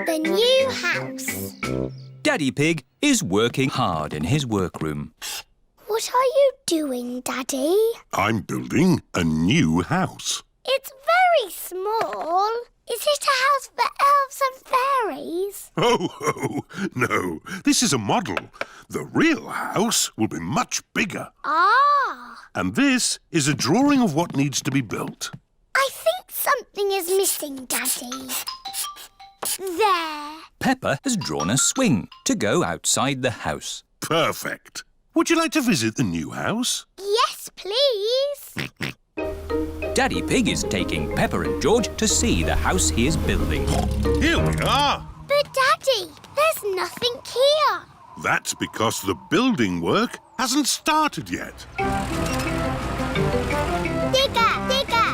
The new house. Daddy Pig is working hard in his workroom. What are you doing, Daddy? I'm building a new house. It's very small. Is it a house for elves and fairies? Oh, no. This is a model. The real house will be much bigger. Ah. And this is a drawing of what needs to be built. I think something is missing, Daddy. There. Peppa has drawn a swing to go outside the house. Perfect. Would you like to visit the new house? Yes, please. Daddy Pig is taking Peppa and George to see the house he is building. Here we are. But, Daddy, there's nothing here. That's because the building work hasn't started yet. Digger, digger.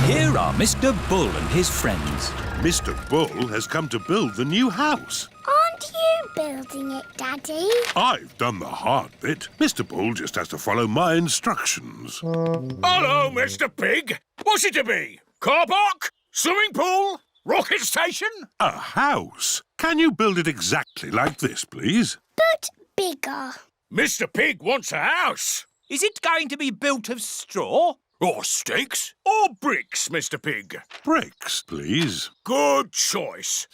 Here are Mr. Bull and his friends. Mr. Bull has come to build the new house. Aren't you building it, Daddy? I've done the hard bit. Mr. Bull just has to follow my instructions. Hello, Mr. Pig. What's it to be? Car park? Swimming pool? Rocket station? A house? Can you build it exactly like this, please? But bigger. Mr. Pig wants a house. Is it going to be built of straw? Or sticks? Or bricks, Mr. Pig? Bricks, please. Good choice.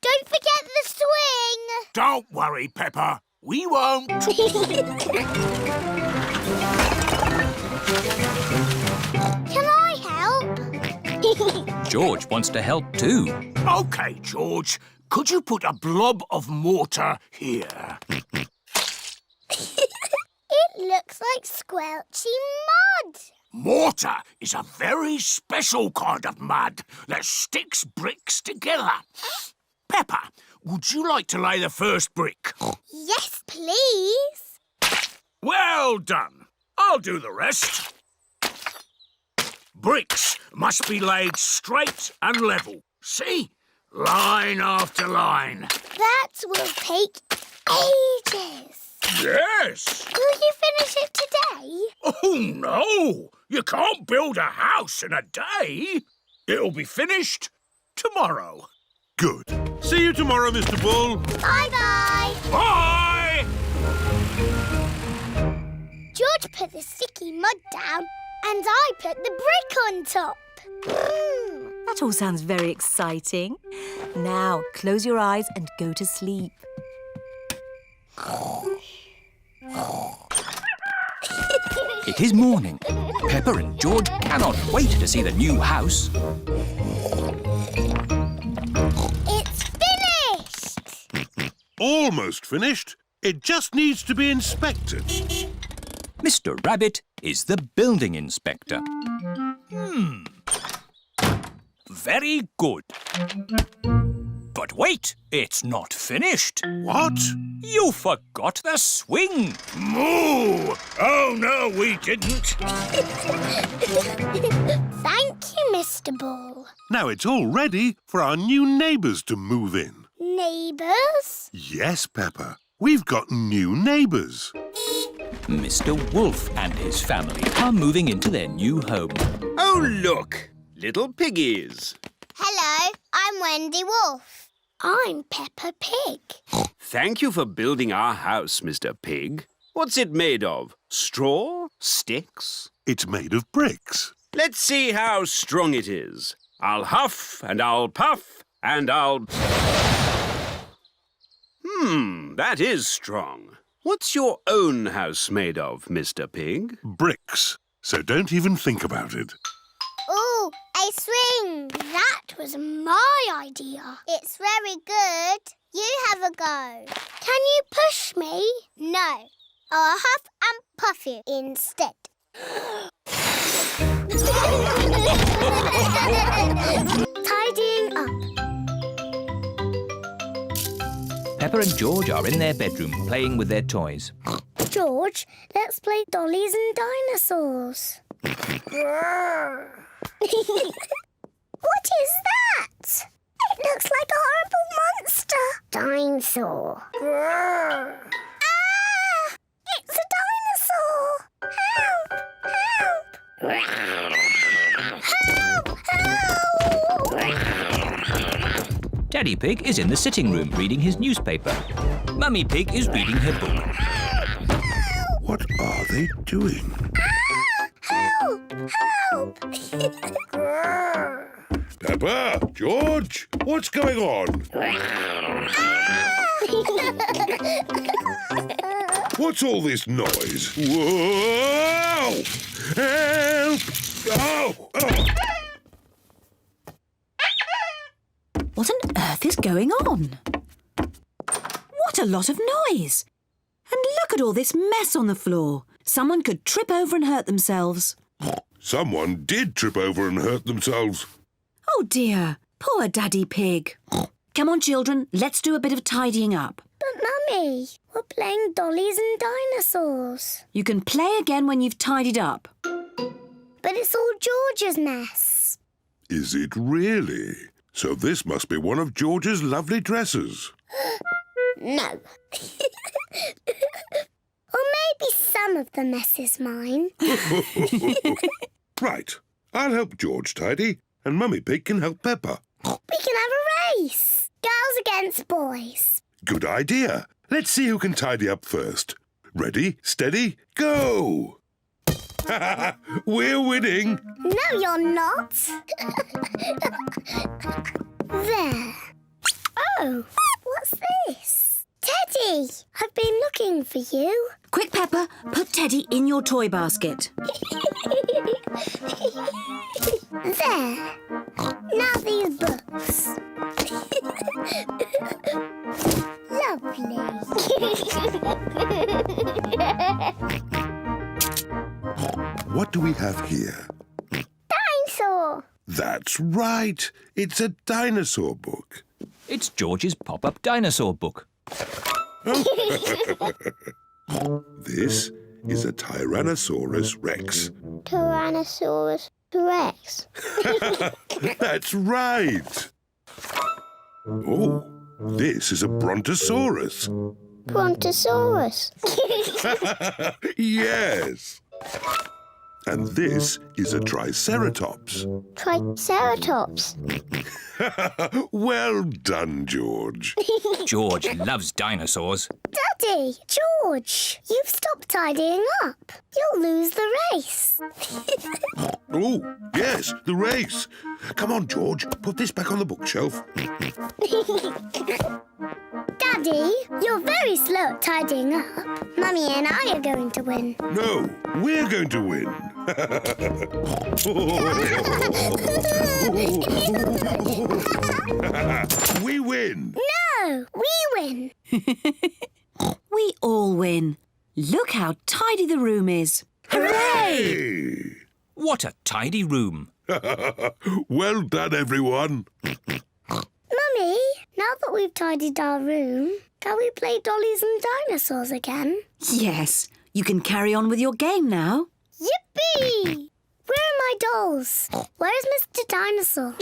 Don't forget the swing. Don't worry, Peppa. We won't. Can I help? George wants to help too. OK, George. Could you put a blob of mortar here? It looks like squelchy mud. Mortar is a very special kind of mud that sticks bricks together. Peppa, would you like to lay the first brick? Yes, please. Well done. I'll do the rest. Bricks must be laid straight and level. See? Line after line. That will take ages. Yes. Will you finish it today? Oh, no. You can't build a house in a day. It'll be finished tomorrow. Good. See you tomorrow, Mr. Bull. Bye-bye. Bye! George put the sticky mud down and I put the brick on top. That all sounds very exciting. Now, close your eyes and go to sleep. It is morning. Peppa and George cannot wait to see the new house. It's finished! Almost finished. It just needs to be inspected. Mr. Rabbit is the building inspector. Very good. But wait, it's not finished. What? You forgot the swing. Moo! Oh, no, we didn't. Thank you, Mr. Bull. Now it's all ready for our new neighbours to move in. Neighbours? Yes, Peppa. We've got new neighbours. Mr. Wolf and his family are moving into their new home. Oh, look! Little piggies. Hello, I'm Wendy Wolf. I'm Peppa Pig. Thank you for building our house, Mr. Pig. What's it made of? Straw? Sticks? It's made of bricks. Let's see how strong it is. I'll huff and I'll puff and I'll... that is strong. What's your own house made of, Mr. Pig? Bricks. So don't even think about it. Ooh, a swing. That was my idea. It's very good. You have a go. Can you push me? No. I'll huff and puff you instead. Tidying up. Peppa and George are in their bedroom playing with their toys. George, let's play dollies and dinosaurs. What is that? It looks like a horrible monster. Dinosaur. Ah! It's a dinosaur. Help! Help! Help! Help! Daddy Pig is in the sitting room reading his newspaper. Mummy Pig is reading her book. What are they doing? Help! Help! Peppa, George, what's going on? What's all this noise? Whoa! Help! Oh! Oh! What on earth is going on? What a lot of noise! And look at all this mess on the floor. Someone could trip over and hurt themselves. Someone did trip over and hurt themselves. Oh dear, poor Daddy Pig. Come on, children, let's do a bit of tidying up. But, Mummy, we're playing dollies and dinosaurs. You can play again when you've tidied up. But it's all George's mess. Is it really? So this must be one of George's lovely dresses. No. Or maybe some of the mess is mine. Right, I'll help George tidy, and Mummy Pig can help Peppa. We can have a race. Girls against boys. Good idea. Let's see who can tidy up first. Ready, steady, go! We're winning. No, you're not. There. Oh, what's this? Teddy, I've been looking for you. Quick, Peppa, put Teddy in your toy basket. There. Now these books. Lovely. What do we have here? Dinosaur. That's right. It's a dinosaur book. It's George's pop-up dinosaur book. This is a Tyrannosaurus Rex. Tyrannosaurus Rex. That's right. Oh, this is a Brontosaurus. Brontosaurus. Yes. And this is a Triceratops. Triceratops. Well done, George. George loves dinosaurs. Daddy, George, you've stopped tidying up. You'll lose the race. Oh, yes, the race. Come on, George, put this back on the bookshelf. Daddy, you're very slow at tidying up. Mummy and I are going to win. No, we're going to win. We win. No, we win. We all win. Look how tidy the room is. Hey! What a tidy room. Well done, everyone. Mummy, now that we've tidied our room, can we play dollies and dinosaurs again? Yes, you can carry on with your game now. Yippee! Where are my dolls? Where is Mr. Dinosaur?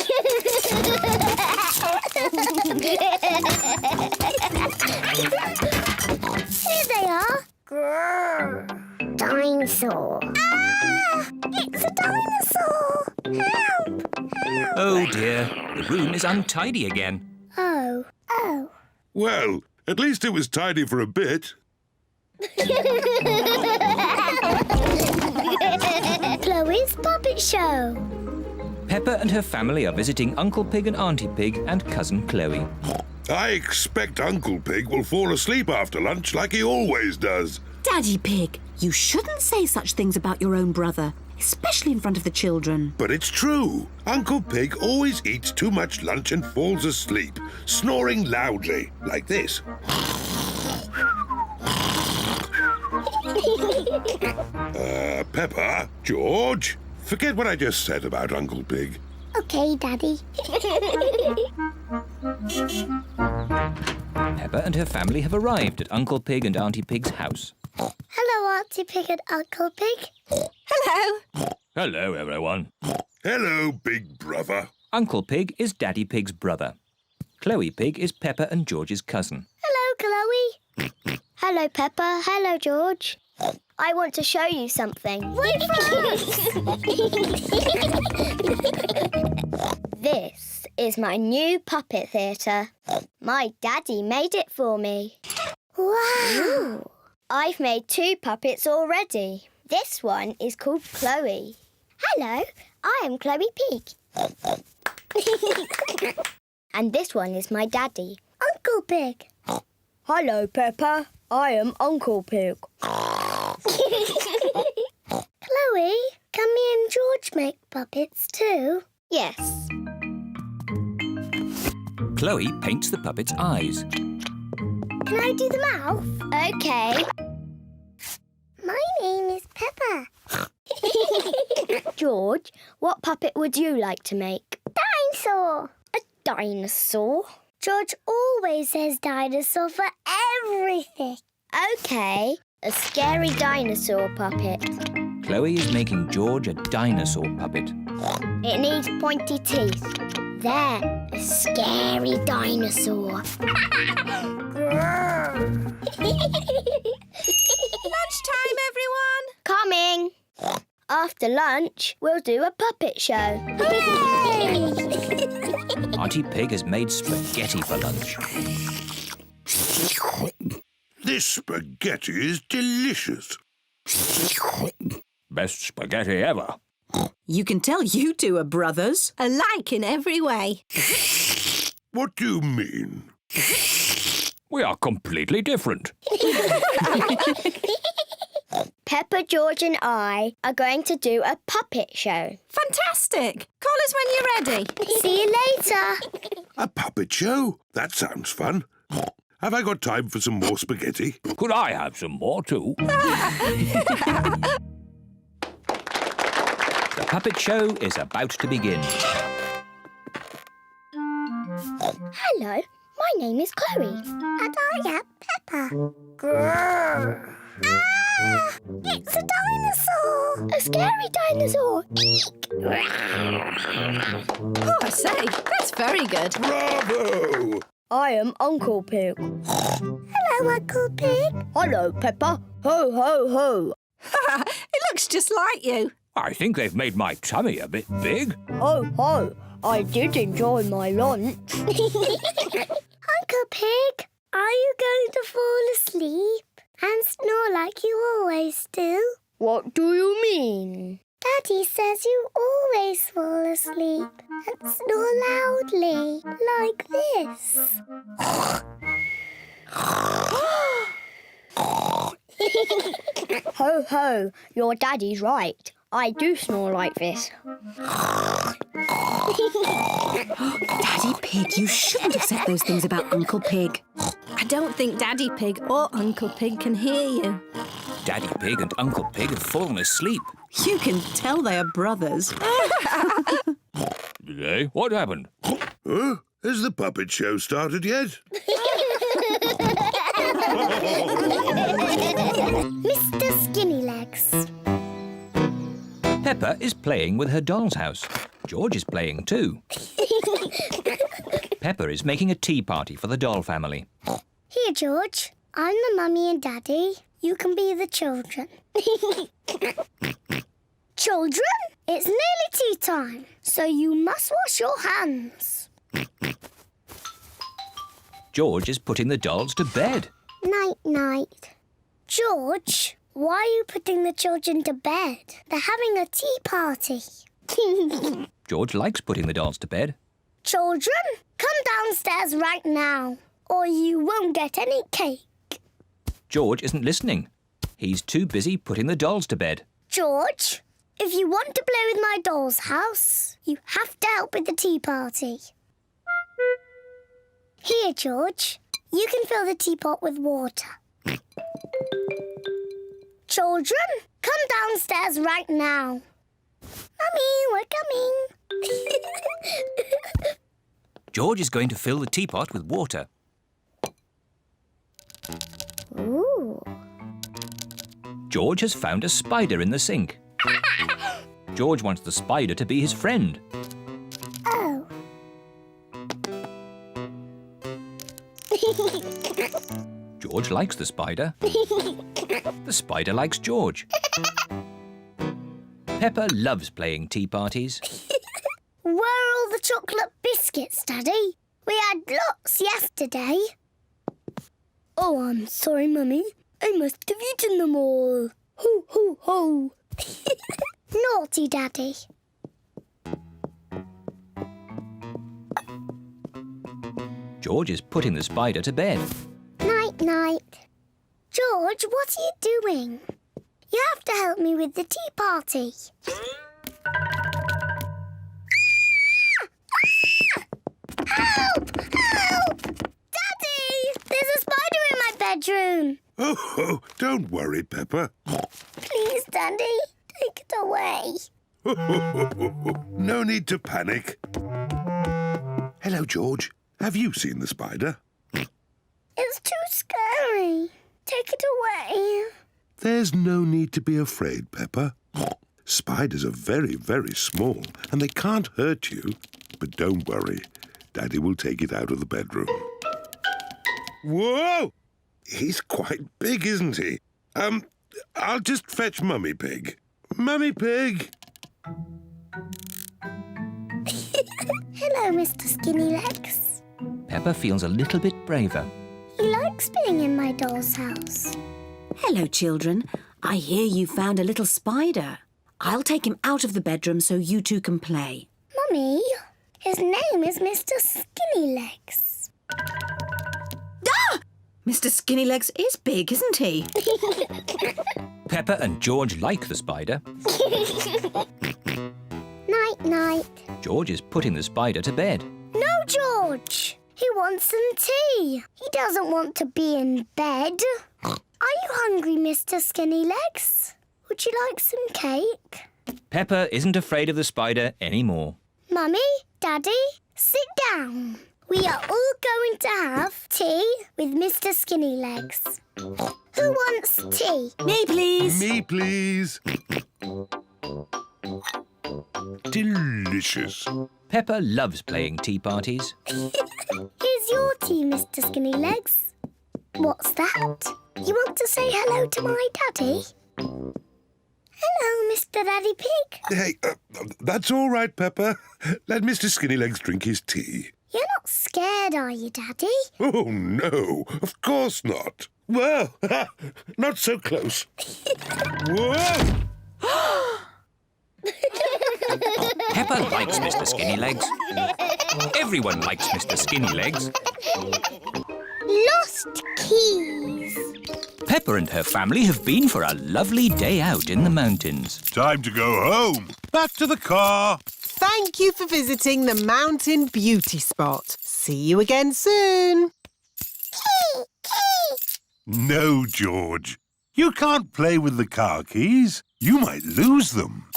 Here they are. Grrr. Dinosaur. Ah! It's a dinosaur! Help! Help! Oh dear, the room is untidy again. Oh. Oh. Well, at least it was tidy for a bit. Chloe's Puppet Show. Peppa and her family are visiting Uncle Pig and Auntie Pig and Cousin Chloe. I expect Uncle Pig will fall asleep after lunch like he always does. Daddy Pig, you shouldn't say such things about your own brother, especially in front of the children. But it's true. Uncle Pig always eats too much lunch and falls asleep, snoring loudly, like this. Peppa, George, forget what I just said about Uncle Pig. Okay, Daddy. Peppa and her family have arrived at Uncle Pig and Auntie Pig's house. Hello, Auntie Pig and Uncle Pig. Hello. Hello, everyone. Hello, big brother. Uncle Pig is Daddy Pig's brother. Chloe Pig is Peppa and George's cousin. Hello, Chloe. Hello, Peppa. Hello, George. I want to show you something. Wait for us! This is my new puppet theatre. My daddy made it for me. Wow! I've made 2 puppets already. This one is called Chloe. Hello, I am Chloe Pig. And this one is my daddy, Uncle Pig. Hello, Peppa. I am Uncle Pig. Chloe, can me and George make puppets too? Yes. Chloe paints the puppet's eyes. Can I do the mouth? OK. My name is Peppa. George, what puppet would you like to make? Dinosaur. A dinosaur? George always says dinosaur for everything. OK, a scary dinosaur puppet. Chloe is making George a dinosaur puppet. It needs pointy teeth. There, a scary dinosaur. Lunchtime, everyone! Coming. After lunch, we'll do a puppet show. Hooray! Auntie Pig has made spaghetti for lunch. This spaghetti is delicious. Best spaghetti ever. You can tell you two are brothers. Alike in every way. What do you mean? We are completely different. Peppa, George and I are going to do a puppet show. Fantastic. Call us when you're ready. See you later. A puppet show? That sounds fun. Have I got time for some more spaghetti? Could I have some more too? The puppet show is about to begin. Hello, my name is Chloe. And I am Peppa. Grrr. Ah! It's a dinosaur! A scary dinosaur! Eek! Oh, I say, that's very good. Bravo! I am Uncle Pig. Hello, Uncle Pig. Hello, Peppa. Ho, ho, ho. It looks just like you. I think they've made my tummy a bit big. Ho, ho. I did enjoy my lunch. Uncle Pig, are you going to fall asleep and snore like you always do? What do you mean? Daddy says you always fall asleep and snore loudly, like this. Ho, ho, your daddy's right. I do snore like this. Daddy Pig, you shouldn't have said those things about Uncle Pig. I don't think Daddy Pig or Uncle Pig can hear you. Daddy Pig and Uncle Pig have fallen asleep. You can tell they are brothers. Did they? What happened? Huh? Has the puppet show started yet? Mr. Skinnylegs. Peppa is playing with her doll's house. George is playing too. Peppa is making a tea party for the doll family. Here, George. I'm the mummy and daddy. You can be the children. Children, it's nearly tea time, so you must wash your hands. George is putting the dolls to bed. Night-night. George, why are you putting the children to bed? They're having a tea party. George likes putting the dolls to bed. Children, come downstairs right now, or you won't get any cake. George isn't listening. He's too busy putting the dolls to bed. George, if you want to play with my doll's house, you have to help with the tea party. Here, George. You can fill the teapot with water. Children, come downstairs right now. Mummy, we're coming. George is going to fill the teapot with water. Ooh. George has found a spider in the sink. George wants the spider to be his friend. Oh. George likes the spider. The spider likes George. Peppa loves playing tea parties. Where are all the chocolate biscuits, Daddy. We had lots yesterday. Oh, I'm sorry, Mummy. I must have eaten them all. Ho, ho, ho. Naughty Daddy. George is putting the spider to bed. Night, night. George, what are you doing? You have to help me with the tea party. Help! Help! Daddy! There's a spider in my bedroom. Oh, don't worry, Peppa. Please, Daddy, take it away. No need to panic. Hello, George. Have you seen the spider? It's too scary. Take it away. There's no need to be afraid, Peppa. Spiders are very, very small and they can't hurt you. But don't worry. Daddy will take it out of the bedroom. Whoa! He's quite big, isn't he? I'll just fetch Mummy Pig. Mummy Pig! Hello, Mr. Skinny Legs. Peppa feels a little bit braver. He likes being in my doll's house. Hello, children. I hear you found a little spider. I'll take him out of the bedroom so you two can play. Mummy, his name is Mr. Skinny Legs. Ah! Mr. Skinnylegs is big, isn't he? Peppa and George like the spider. Night, night. George is putting the spider to bed. No, George. He wants some tea. He doesn't want to be in bed. Are you hungry, Mr. Skinny Legs? Would you like some cake? Peppa isn't afraid of the spider anymore. Mummy, Daddy, sit down. We are all going to have tea with Mr. Skinny Legs. Who wants tea? Me, please. Me, please. Delicious. Peppa loves playing tea parties. Here's your tea, Mr. Skinny Legs. What's that? You want to say hello to my daddy? Hello, Mr. Daddy Pig. Hey, that's all right, Peppa. Let Mr. Skinnylegs drink his tea. You're not scared, are you, Daddy? Oh, no, of course not. Well, not so close. Whoa! Peppa likes Mr. Skinnylegs. Everyone likes Mr. Skinnylegs. Lost keys. Peppa and her family have been for a lovely day out in the mountains. Time to go home. Back to the car. Thank you for visiting the Mountain Beauty Spot. See you again soon. Key, key. No, George. You can't play with the car keys. You might lose them.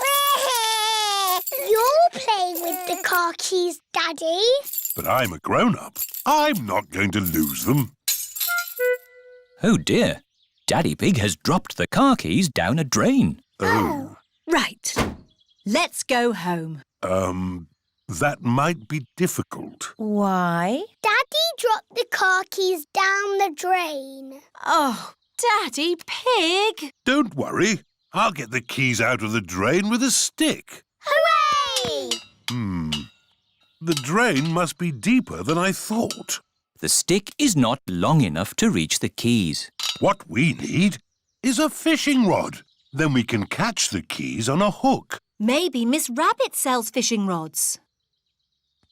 You're playing with the car keys, Daddy. But I'm a grown-up. I'm not going to lose them. Oh dear, Daddy Pig has dropped the car keys down a drain. Oh. Right. Let's go home. That might be difficult. Why? Daddy dropped the car keys down the drain. Oh, Daddy Pig. Don't worry. I'll get the keys out of the drain with a stick. Hooray! The drain must be deeper than I thought. The stick is not long enough to reach the keys. What we need is a fishing rod. Then we can catch the keys on a hook. Maybe Miss Rabbit sells fishing rods.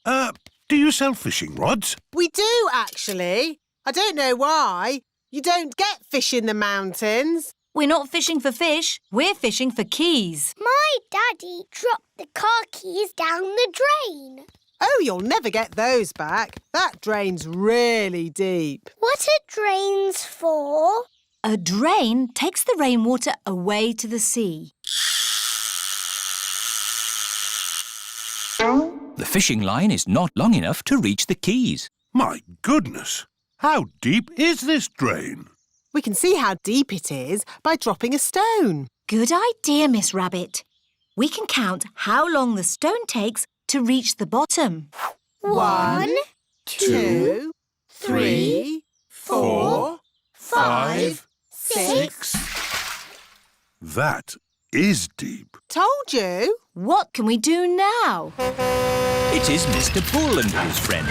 Do you sell fishing rods? We do, actually. I don't know why. You don't get fish in the mountains. We're not fishing for fish. We're fishing for keys. My daddy dropped the car keys down the drain. Oh, you'll never get those back. That drain's really deep. What are drains for? A drain takes the rainwater away to the sea. The fishing line is not long enough to reach the keys. My goodness! How deep is this drain? We can see how deep it is by dropping a stone. Good idea, Miss Rabbit. We can count how long the stone takes to reach the bottom. 1, 2, 3, 4, 5, 6. That is deep. Told you. What can we do now? It is Mr. Bull and his friends.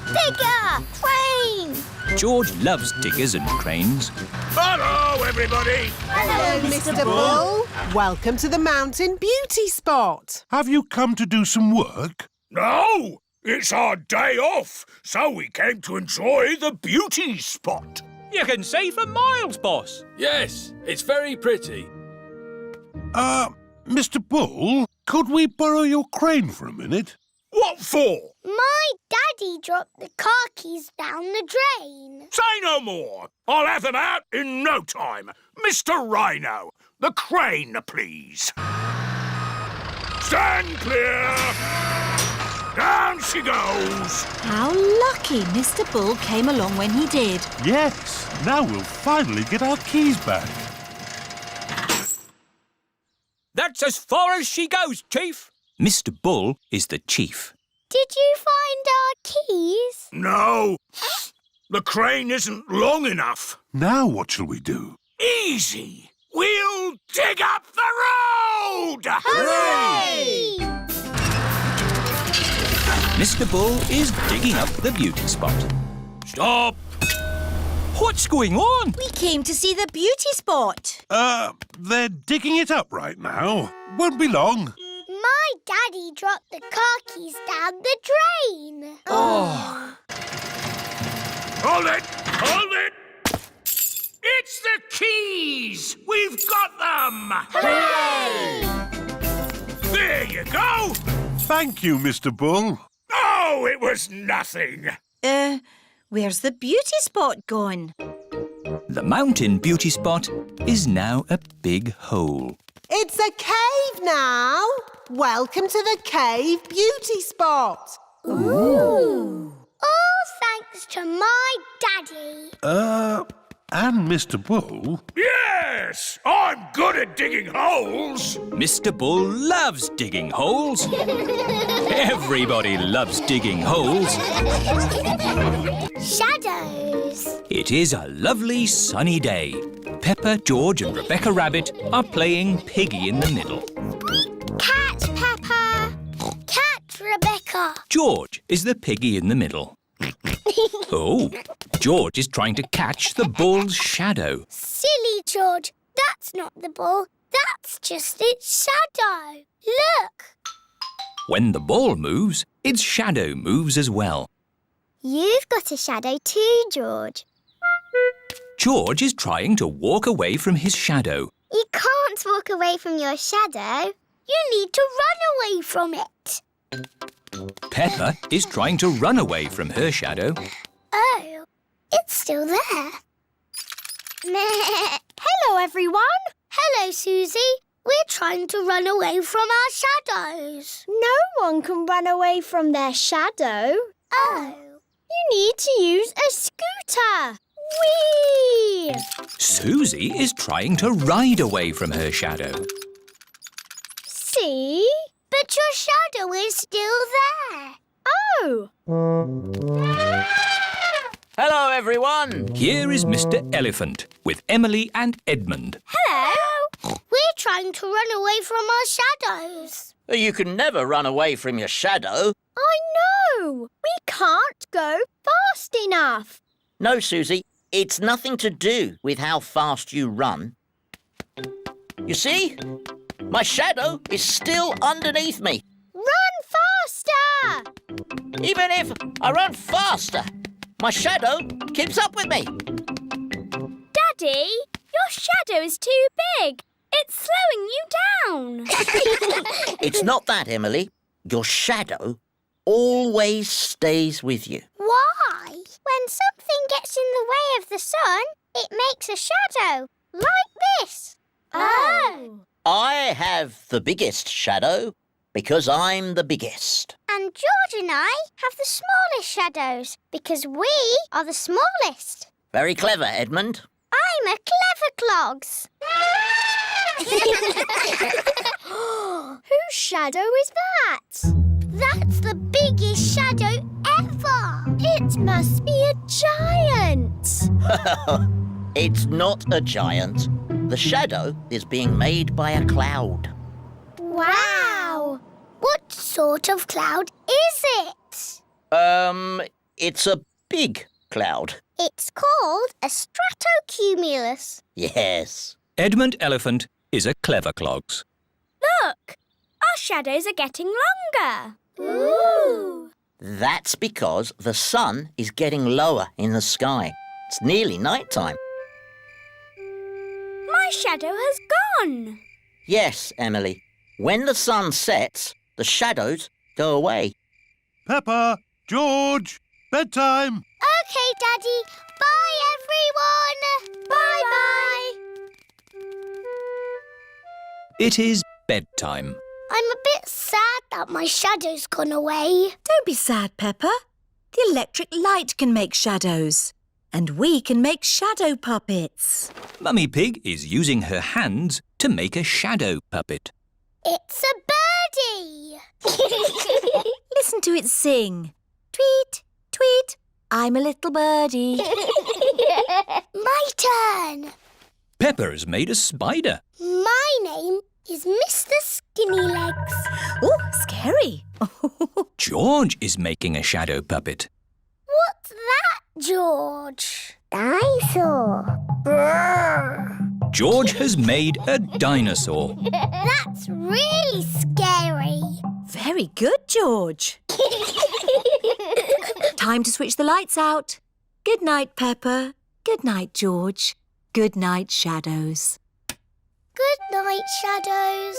Digger! Crane! George loves diggers and cranes. Hello, everybody. Hello, Mr. Bull. Welcome to the mountain beauty spot. Have you come to do some work? No, it's our day off, so we came to enjoy the beauty spot. You can see for miles, boss. Yes, it's very pretty. Mr. Bull, could we borrow your crane for a minute? What for? My daddy dropped the car keys down the drain. Say no more. I'll have them out in no time. Mr. Rhino, the crane, please. Stand clear. Down she goes. How lucky Mr. Bull came along when he did. Yes, now we'll finally get our keys back. That's as far as she goes, Chief. Mr. Bull is the chief. Did you find our keys? No, the crane isn't long enough. Now what shall we do? Easy. We'll dig up the road. Hooray! Mr. Bull is digging up the beauty spot. Stop! What's going on? We came to see the beauty spot. They're digging it up right now. Won't be long. My daddy dropped the car keys down the drain. Oh. Hold it! Hold it! It's the keys! We've got them! Hooray! There you go! Thank you, Mr. Bull. Oh, it was nothing. Where's the beauty spot gone? The mountain beauty spot is now a big hole. It's a cave now. Welcome to the cave beauty spot. Ooh! All thanks to my daddy. And Mr. Bull. Yes, I'm good at digging holes. Mr. Bull loves digging holes. Everybody loves digging holes. Shadows. It is a lovely sunny day. Peppa, George and Rebecca Rabbit are playing Piggy in the middle. Cat Peppa. Cat Rebecca. George is the piggy in the middle. Oh, George is trying to catch the bull's shadow. Silly George. That's not the ball. That's just its shadow. Look. When the ball moves, its shadow moves as well. You've got a shadow too, George. George is trying to walk away from his shadow. You can't walk away from your shadow. You need to run away from it. Peppa is trying to run away from her shadow. Oh, it's still there. Hello, everyone. Hello, Susie. We're trying to run away from our shadows. No one can run away from their shadow. Oh. You need to use a scooter. Whee! Susie is trying to ride away from her shadow. See? But your shadow is still there. Oh! Hello, everyone. Here is Mr. Elephant with Emily and Edmund. Hello. We're trying to run away from our shadows. You can never run away from your shadow. I know! We can't go fast enough. No, Susie, it's nothing to do with how fast you run. You see? My shadow is still underneath me. Run faster! Even if I run faster, my shadow keeps up with me. Daddy, your shadow is too big. It's slowing you down. It's not that, Emily. Your shadow always stays with you. Why? When something gets in the way of the sun, it makes a shadow, like this. Oh. I have the biggest shadow because I'm the biggest. And George and I have the smallest shadows because we are the smallest. Very clever, Edmund. I'm a clever clogs. Whose shadow is that? That's the biggest shadow ever. It must be a giant. It's not a giant. The shadow is being made by a cloud. Wow! What sort of cloud is it? It's a big cloud. It's called a stratocumulus. Yes. Edmund Elephant is a clever clogs. Look! Our shadows are getting longer. Ooh! That's because the sun is getting lower in the sky. It's nearly night time. My shadow has gone. Yes, Emily. When the sun sets, the shadows go away. Peppa, George, bedtime. OK, Daddy. Bye, everyone. Bye-bye. It is bedtime. I'm a bit sad that my shadow's gone away. Don't be sad, Peppa. The electric light can make shadows. And we can make shadow puppets. Mummy Pig is using her hands to make a shadow puppet. It's a birdie. Listen to it sing. Tweet, tweet, I'm a little birdie. My turn. Peppa has made a spider. My name is Mr. Skinny Legs. Oh, scary. George is making a shadow puppet. What's that, George? Dinosaur. Brrr. George has made a dinosaur. That's really scary. Very good, George. Time to switch the lights out. Good night, Peppa. Good night, George. Good night, shadows. Good night, shadows.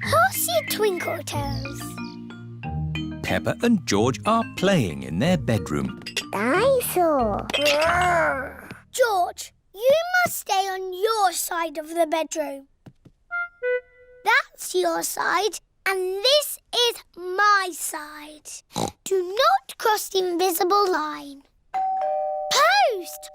Horsey Twinkle Toes. Peppa and George are playing in their bedroom. Dinosaur. George, you must stay on your side of the bedroom. That's your side, and this is my side. Do not cross the invisible line. Post!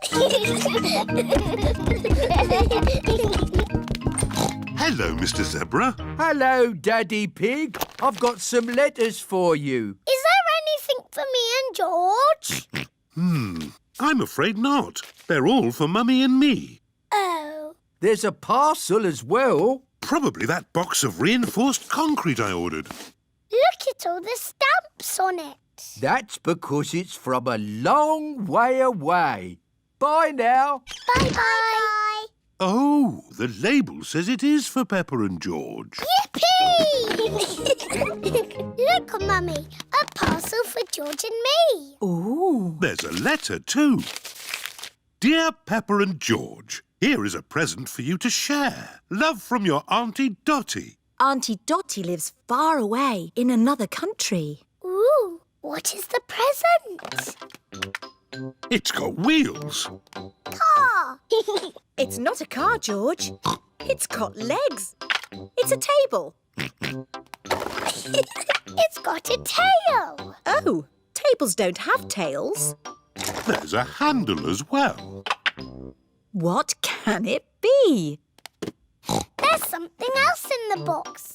Hello, Mr. Zebra. Hello, Daddy Pig. I've got some letters for you. Is there anything for me and George? I'm afraid not. They're all for Mummy and me. Oh. There's a parcel as well. Probably that box of reinforced concrete I ordered. Look at all the stamps on it. That's because it's from a long way away. Bye now. Bye-bye. Oh, the label says it is for Peppa and George. Yippee! Look, Mummy, a parcel for George and me. Ooh. There's a letter too. Dear Peppa and George, here is a present for you to share. Love from your Auntie Dotty. Auntie Dotty lives far away in another country. Ooh, what is the present? It's got wheels. Car. It's not a car, George. It's got legs. It's a table. It's got a tail. Oh, tables don't have tails. There's a handle as well. What can it be? There's something else in the box.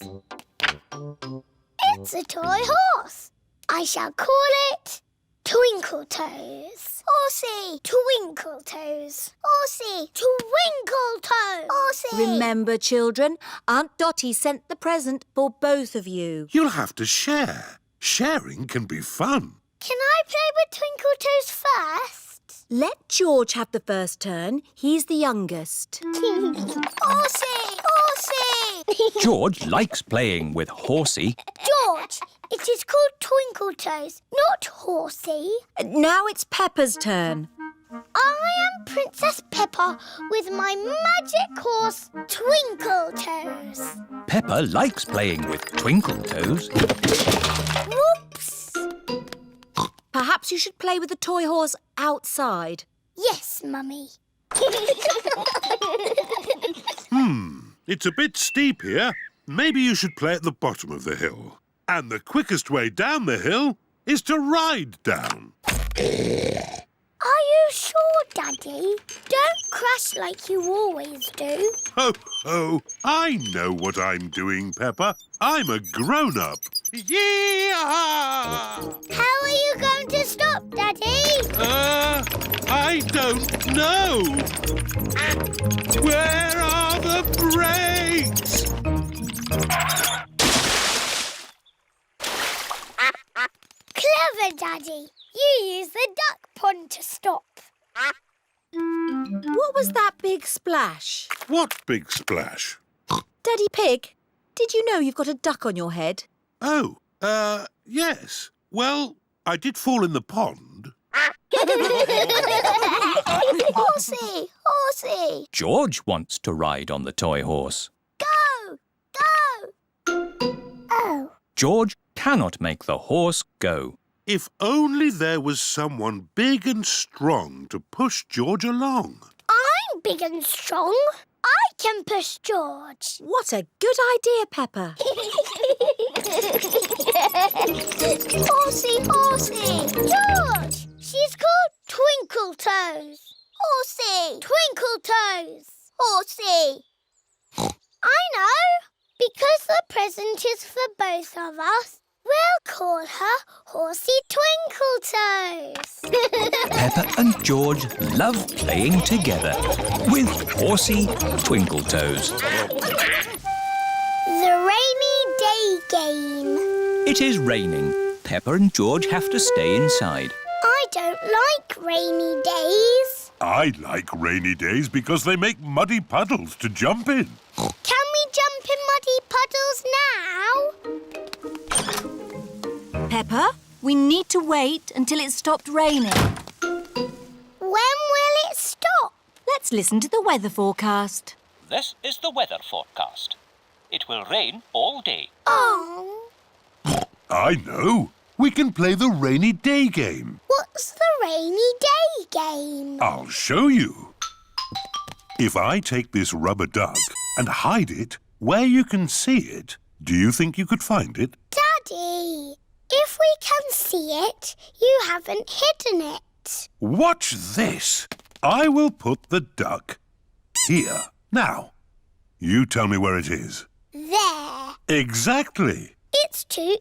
It's a toy horse. I shall call it Twinkle Toes. Horsey, Twinkle Toes. Horsey, Twinkle Toes. Horsey. Remember, children, Aunt Dotty sent the present for both of you. You'll have to share. Sharing can be fun. Can I play with Twinkle Toes first? Let George have the first turn. He's the youngest. Horsey! Horsey! George likes playing with Horsey. George, it is called Twinkle Toes, not Horsey. Now it's Peppa's turn. I am Princess Peppa with my magic horse, Twinkle Toes. Peppa likes playing with Twinkle Toes. Whoops! Perhaps you should play with the toy horse outside. Yes, Mummy. It's a bit steep here. Maybe you should play at the bottom of the hill. And the quickest way down the hill is to ride down. Are you sure, Daddy? Don't crash like you always do. Ho, ho! I know what I'm doing, Peppa. I'm a grown-up. Yee-haw! How are you going to stop, Daddy? I don't know. Where are the brakes? Clever, Daddy. You use the duck pond to stop. What was that big splash? What big splash? Daddy Pig, did you know you've got a duck on your head? Oh, yes. Well, I did fall in the pond. Horsey, horsey. George wants to ride on the toy horse. Go, go. Oh. George cannot make the horse go. If only there was someone big and strong to push George along. I'm big and strong. I can push George. What a good idea, Peppa. Horsey, horsey. George, she's called Twinkle Toes. Horsey. Twinkle Toes. Horsey. I know. Because the present is for both of us, we'll call her Horsey Twinkle Toes. Peppa and George love playing together with Horsey Twinkle Toes. The rainy day game. It is raining. Peppa and George have to stay inside. I don't like rainy days. I like rainy days because they make muddy puddles to jump in. Can we jump in muddy puddles now? Peppa, we need to wait until it stopped raining. When will it stop? Let's listen to the weather forecast. This is the weather forecast. It will rain all day. Oh. I know. We can play the rainy day game. What's the rainy day game? I'll show you. If I take this rubber duck and hide it where you can see it, do you think you could find it? Daddy, if we can see it, you haven't hidden it. Watch this. I will put the duck here. Now, you tell me where it is. There. Exactly. It's too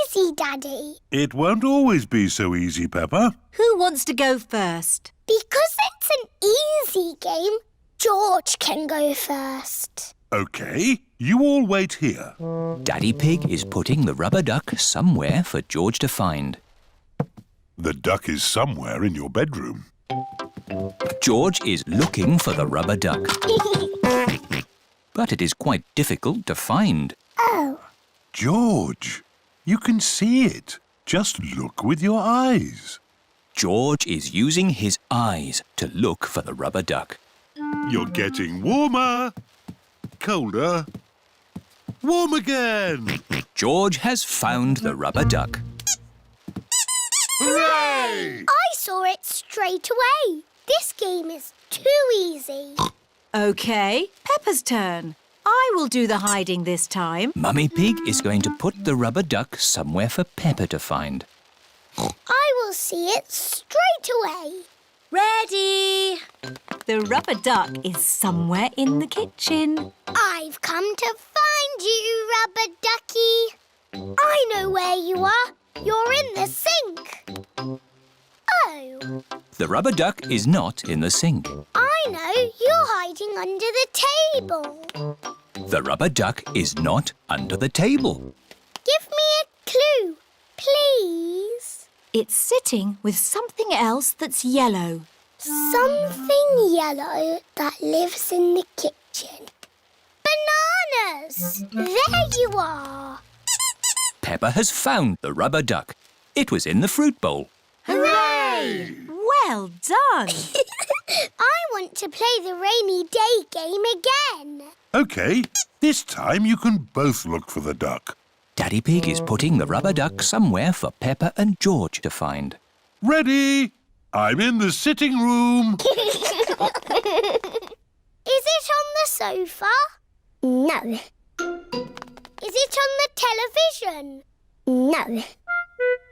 easy, Daddy. It won't always be so easy, Peppa. Who wants to go first? Because it's an easy game, George can go first. OK, you all wait here. Daddy Pig is putting the rubber duck somewhere for George to find. The duck is somewhere in your bedroom. George is looking for the rubber duck. But it is quite difficult to find. Oh. George, you can see it. Just look with your eyes. George is using his eyes to look for the rubber duck. You're getting warmer. Colder. Warm again. George has found the rubber duck. Hooray! I saw it straight away. This game is too easy. OK, Peppa's turn. I will do the hiding this time. Mummy Pig is going to put the rubber duck somewhere for Peppa to find. I will see it straight away. Ready? The rubber duck is somewhere in the kitchen. I've come to find you, Rubber Ducky. I know where you are. You're in the sink. Oh. The rubber duck is not in the sink. I know. You're hiding under the table. The rubber duck is not under the table. Give me a clue, please. It's sitting with something else that's yellow. Something yellow that lives in the kitchen. Bananas! There you are. Peppa has found the rubber duck. It was in the fruit bowl. Hooray! Well done. I want to play the rainy day game again. OK, this time you can both look for the duck. Daddy Pig is putting the rubber duck somewhere for Peppa and George to find. Ready? I'm in the sitting room. Is it on the sofa? No. Is it on the television? No.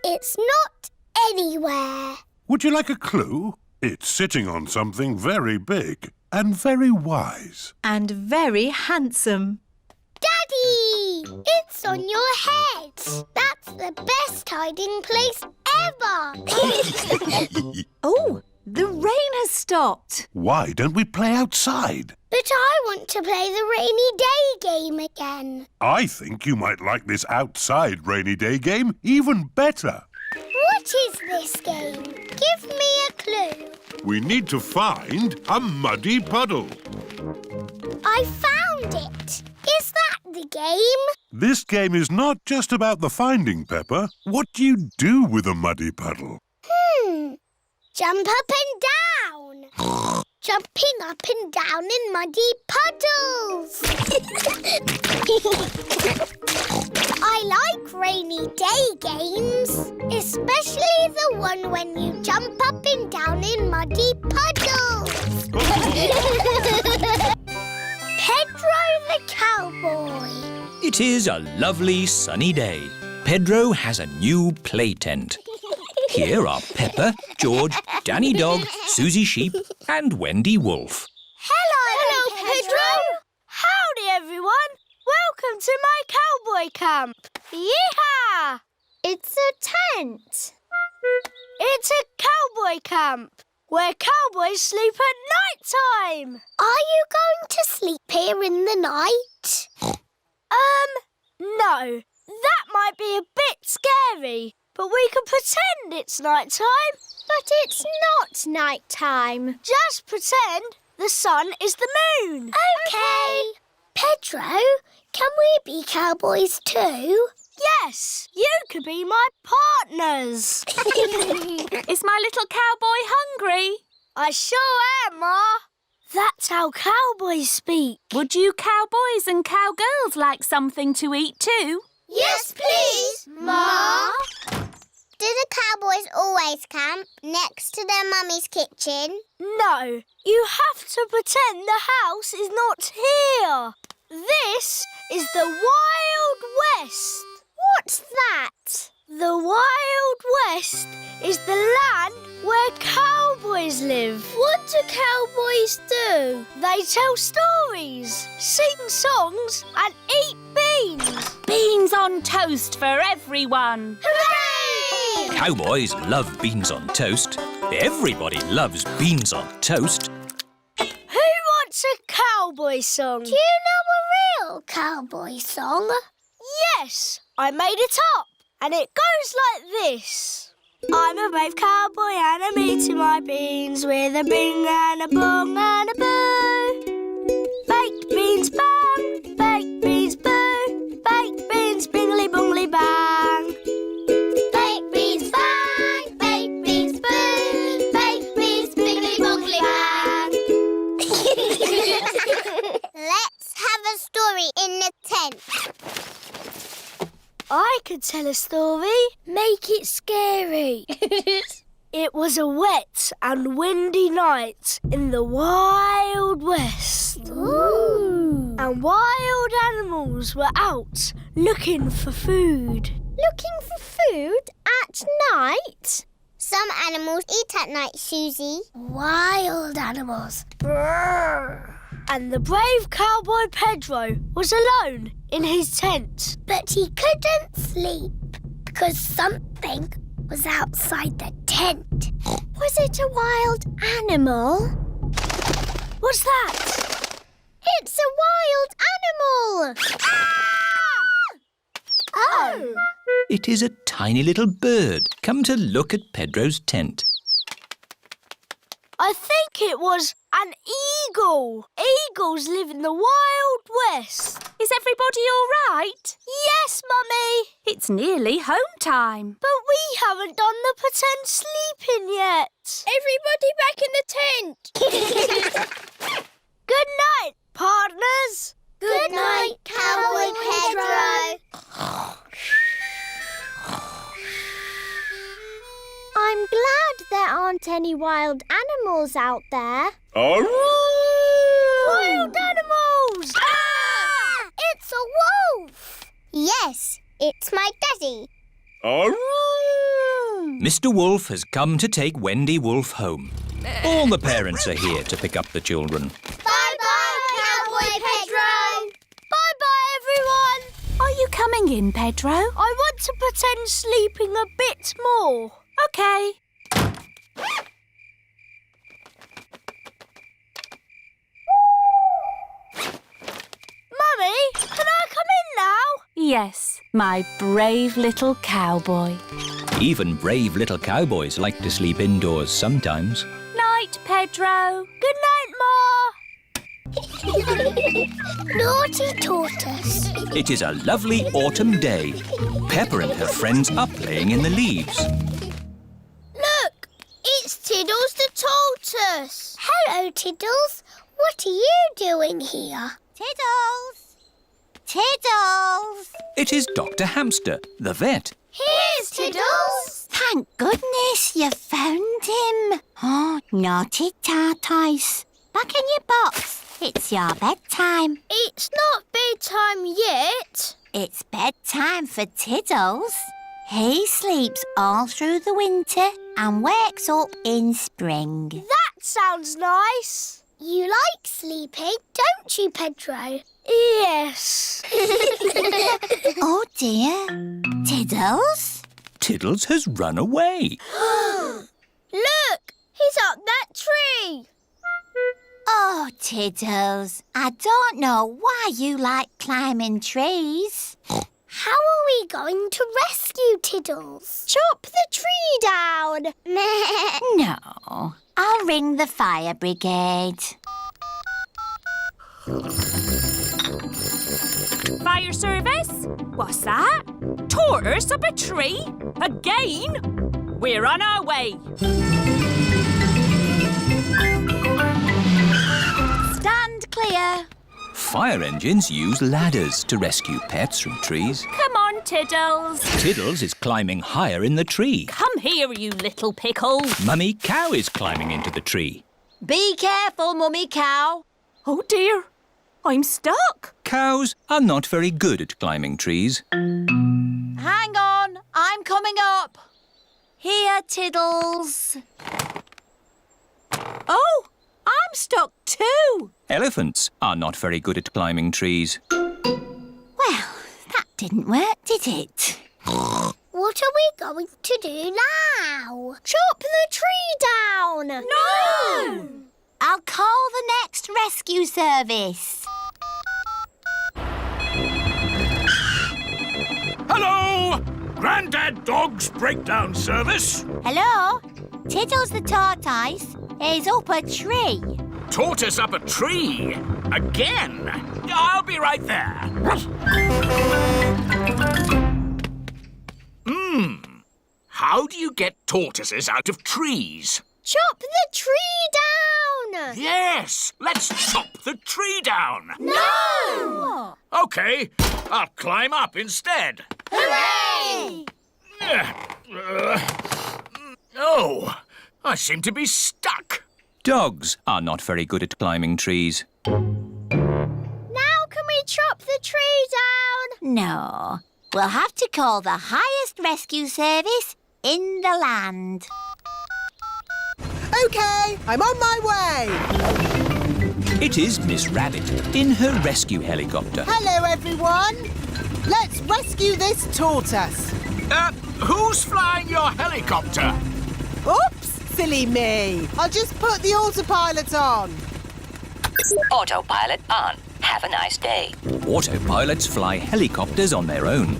It's not anywhere. Would you like a clue? It's sitting on something very big and very wise. And very handsome. Daddy! It's on your head. That's the best hiding place ever. Oh, the rain has stopped. Why don't we play outside? But I want to play the rainy day game again. I think you might like this outside rainy day game even better. What is this game? Give me a clue. We need to find a muddy puddle. I found it. Is that the game? This game is not just about the finding, Peppa. What do you do with a muddy puddle? Jump up and down. Jumping up and down in muddy puddles. I like rainy day games, especially the one when you jump up and down in muddy puddles. Pedro the Cowboy. It is a lovely sunny day. Pedro has a new play tent. Here are Peppa, George, Danny Dog, Susie Sheep and Wendy Wolf. Hello, Pedro. Howdy, everyone. Welcome to my cowboy camp. Yeehaw! It's a tent. It's a cowboy camp where cowboys sleep at night time. Are you going to sleep here in the night? No. That might be a bit scary, but we can pretend it's night time. But it's not night time. Just pretend the sun is the moon. Okay. Pedro, can we be cowboys too? Yes, you could be my partners. Is my little cowboy hungry? I sure am, Ma. That's how cowboys speak. Would you cowboys and cowgirls like something to eat too? Yes, please, Ma. Do the cowboys always camp next to their mummy's kitchen? No, you have to pretend the house is not here. This is the Wild West. What's that? The Wild West is the land where cowboys live. What do cowboys do? They tell stories, sing songs and eat beans. Beans on toast for everyone. Hooray! Cowboys love beans on toast. Everybody loves beans on toast. Who wants a cowboy song? Do you know a real cowboy song? Yes, I made it up. And it goes like this. I'm a brave cowboy and I'm eating my beans with a bing and a bong and a boo. Baked beans bang, baked beans boo, baked beans bingly bongly bang. Baked beans bang, baked beans boo, baked beans bingly bongly bang. Let's have a story in the tent. I could tell a story. Make it scary. It was a wet and windy night in the Wild West. Ooh. And wild animals were out looking for food. Looking for food at night? Some animals eat at night, Susie. Wild animals. Brrr. And the brave cowboy Pedro was alone in his tent. But he couldn't sleep because something was outside the tent. Was it a wild animal? What's that? It's a wild animal! Ah! Oh! It is a tiny little bird come to look at Pedro's tent. I think it was an eagle. Eagles live in the Wild West. Is everybody all right? Yes, Mummy. It's nearly home time. But we haven't done the pretend sleeping yet. Everybody back in the tent! Good night, partners. Good night, Cowboy Pedro. I'm glad there aren't any wild animals out there. Arroo! Wild animals! Ah! It's a wolf! Yes, it's my daddy. Arroo! Mr. Wolf has come to take Wendy Wolf home. All the parents are here to pick up the children. Bye-bye, Cowboy Pedro. Bye-bye, everyone. Are you coming in, Pedro? I want to pretend sleeping a bit more. OK. Mummy, can I come in now? Yes, my brave little cowboy. Even brave little cowboys like to sleep indoors sometimes. Night, Pedro. Good night, Ma. Naughty Tortoise. It is a lovely autumn day. Peppa and her friends are playing in the leaves. Look, it's Tiddles the Tortoise. Hello, Tiddles. What are you doing here? Tiddles! Tiddles! It is Dr. Hamster, the vet. Here's Tiddles. Thank goodness you found him. Oh, naughty Tortoise. Back in your box. It's your bedtime. It's not bedtime yet. It's bedtime for Tiddles. He sleeps all through the winter and wakes up in spring. That sounds nice. You like sleeping, don't you, Pedro? Yes. Oh dear. Tiddles? Tiddles has run away. Look, he's up that tree. Oh, Tiddles, I don't know why you like climbing trees. How are we going to rescue Tiddles? Chop the tree down. No, I'll ring the fire brigade. Fire service? What's that? Tortoise up a tree? Again? We're on our way. Stand clear. Fire engines use ladders to rescue pets from trees. Come on, Tiddles. Tiddles is climbing higher in the tree. Come here, you little pickle. Mummy Cow is climbing into the tree. Be careful, Mummy Cow. Oh, dear. I'm stuck. Cows are not very good at climbing trees. Hang on, I'm coming up. Here, Tiddles. Oh, I'm stuck too. Elephants are not very good at climbing trees. Well, that didn't work, did it? What are we going to do now? Chop the tree down. No! I'll call the next rescue service. Hello! Grandad Dog's breakdown service. Hello? Tiddles the Tortoise is up a tree. Tortoise up a tree. Again. I'll be right there. How do you get tortoises out of trees? Chop the tree down. Yes, let's chop the tree down. No! OK, I'll climb up instead. Hooray! Oh, I seem to be stuck. Dogs are not very good at climbing trees. Now can we chop the tree down? No, we'll have to call the highest rescue service in the land. OK, I'm on my way. It is Miss Rabbit in her rescue helicopter. Hello, everyone. Let's rescue this tortoise. Who's flying your helicopter? Oops, silly me. I'll just put the autopilot on. Autopilot on. Have a nice day. Autopilots fly helicopters on their own.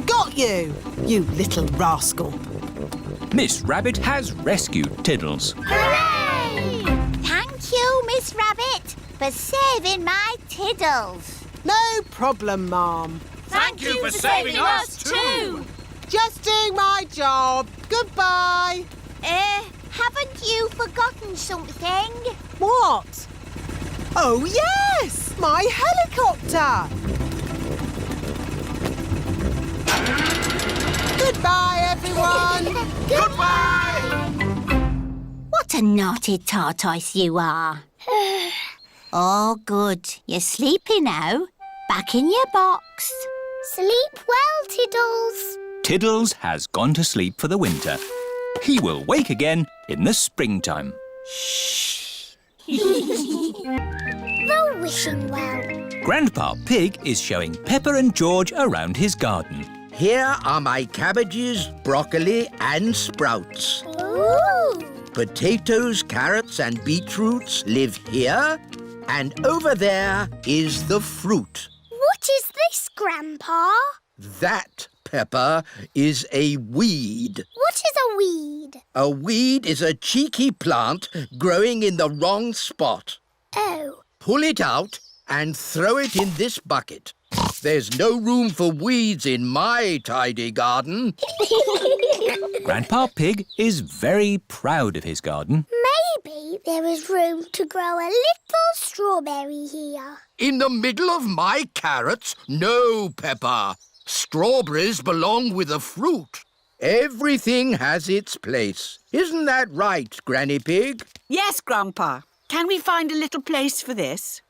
Got you, you little rascal. Miss Rabbit has rescued Tiddles. Hooray! Thank you, Miss Rabbit, for saving my Tiddles. No problem, Ma'am. Thank you for saving us too. Just doing my job. Goodbye. Haven't you forgotten something? What? Oh, yes! My helicopter! Goodbye, everyone! Goodbye! What a naughty tortoise you are. Oh, good. You're sleepy now. Back in your box. Sleep well, Tiddles. Tiddles has gone to sleep for the winter. He will wake again in the springtime. The wishing well. Grandpa Pig is showing Peppa and George around his garden. Here are my cabbages, broccoli and sprouts. Ooh. Potatoes, carrots and beetroots live here. And over there is the fruit. What is this, Grandpa? That, Peppa, is a weed. What is a weed? A weed is a cheeky plant growing in the wrong spot. Oh. Pull it out and throw it in this bucket. There's no room for weeds in my tidy garden. Grandpa Pig is very proud of his garden. Maybe there is room to grow a little strawberry here. In the middle of my carrots? No, Peppa. Strawberries belong with the fruit. Everything has its place. Isn't that right, Granny Pig? Yes, Grandpa. Can we find a little place for this?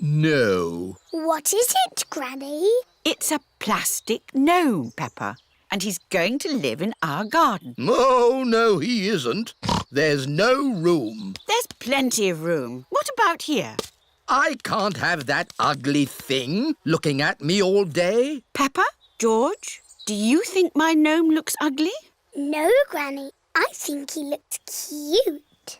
No. What is it, Granny? It's a plastic gnome, Peppa, and he's going to live in our garden. Oh, no, he isn't. There's no room. There's plenty of room. What about here? I can't have that ugly thing looking at me all day. Peppa, George, do you think my gnome looks ugly? No, Granny. I think he looks cute.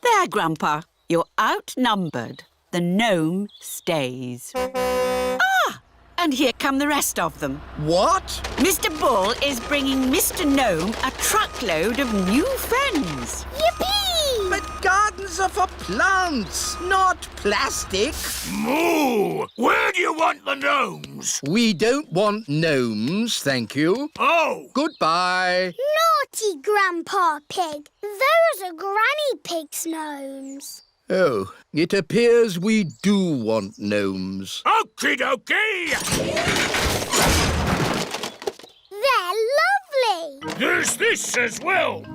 There, Grandpa. You're outnumbered. The gnome stays. Ah! And here come the rest of them. What? Mr. Bull is bringing Mr. Gnome a truckload of new friends. Yippee! But gardens are for plants, not plastic. Moo! Where do you want the gnomes? We don't want gnomes, thank you. Oh! Goodbye. Naughty Grandpa Pig. Those are Granny Pig's gnomes. Oh, it appears we do want gnomes. Okie dokie! They're lovely. There's this as well.